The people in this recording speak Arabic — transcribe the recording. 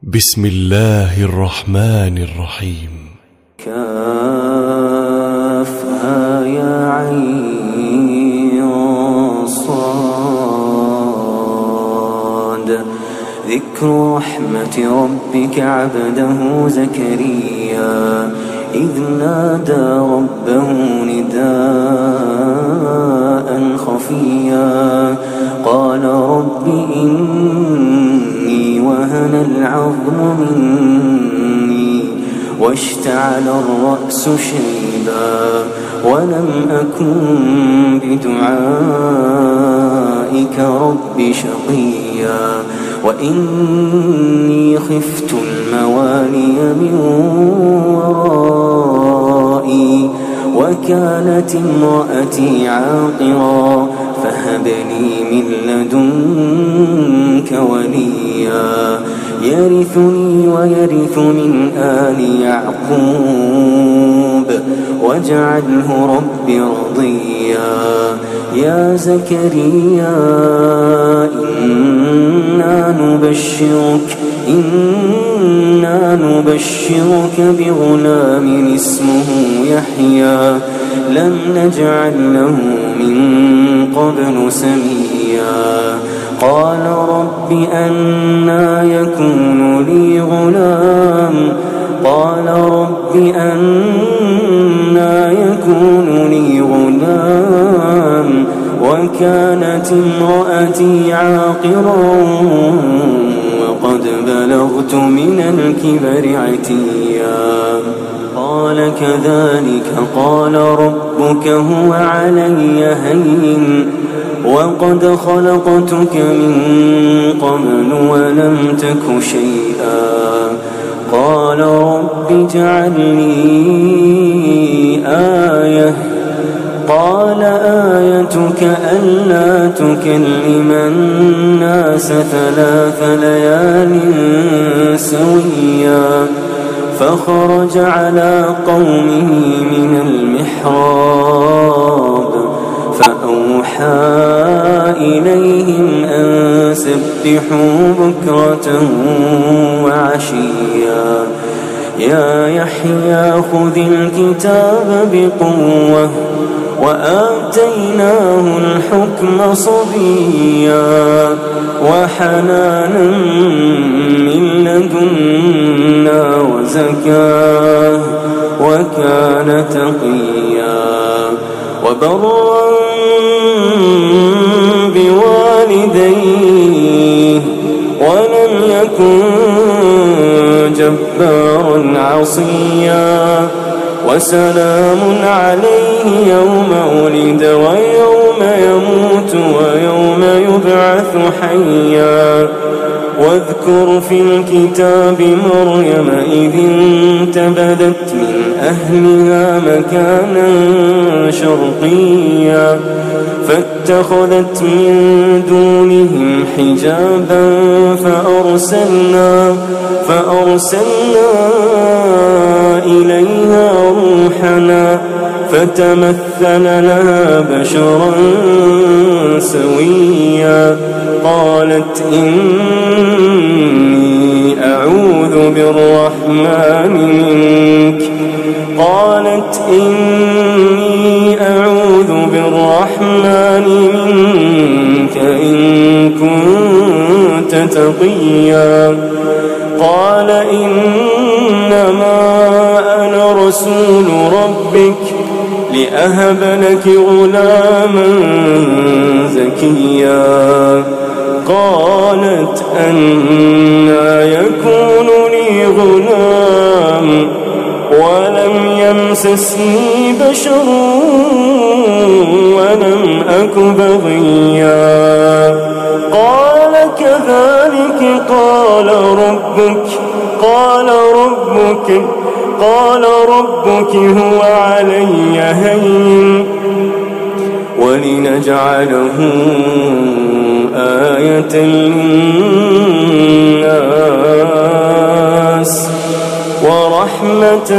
بسم الله الرحمن الرحيم. كافها يا عين صاد. ذكر رحمة ربك عبده زكريا إذ نادى ربه نداء خفيا قال رب إني وهن العظم مني واشتعل الرأس شيبا ولم أكن بدعائك رب شقيا وإني خفت الموالي من ورائي وكانت امرأتي عاقرا فهب لي من لدنك وليا يرثني ويرث من آل يعقوب واجعله رب رضيا. يا زكريا إنا نبشرك بغلام اسمه يحيى لم نجعل له من قبل سميا. قال رب أنى يكون لي غلام قال رب أنى يكون لي غلام وكانت امرأتي عاقرا وقد بلغت من الكبر عتيا. قال كذلك قال ربك هو علي هين وقد خلقتك من قبل ولم تك شيئا. قال رب اجعل لي آية قال آيتك ألا تكلم الناس 3 ليال سويا. فخرج على قومه من المحراب فأوحى إليهم أن سبحوا بكرة وعشيا. يا يحيى خذ الكتاب بقوة وآتيناه الحكم صبيا وحنانا من لدنا وزكاة وكان تقيا وبرا بوالديه ولم يكن جبارا عصيا. وسلام عليه يوم ولد ويوم يموت ويوم يبعث حيا. واذكر في الكتاب مريم إذ انتبذت من أهلها مكانا شرقيا فاتخذت من دونهم حجابا فأرسلنا إليها روحنا فتمثل لها بشرا سويا. قالت إني أعوذ بالرحمن منك إن كنت تقيا. قال إنما أنا رسول ربك لأهب لك غلاما زكيا. قالت أنى يكون لي غلام ولم يمسسني بشر ولم أك بغيا. قال كذلك قال ربك هو علي هين ولنجعله آية للناس ورحمة